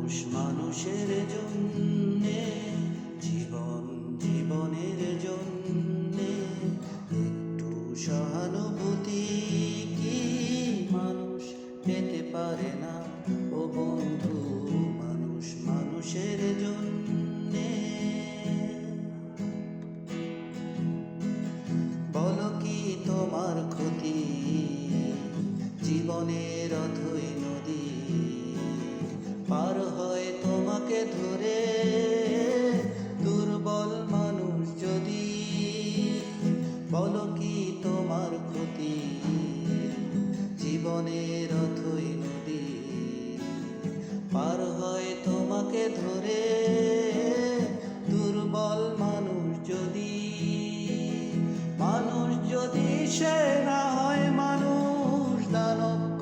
মানুষ মানুষের জন্যে, জীবন জীবনের জন্যে একটু সহানুভূতি কি মানুষ পেতে পারে না? ও বন্ধু, মানুষ মানুষের জন্যে। বলো কি তোমার ক্ষতি? জীবনের অথই নদী পার হয় তোমাকে ধরে, দুর্বল মানুষ যদি। বলো কি তোমার ক্ষতি? জীবনের অথই নদী পার হয় তোমাকে ধরে।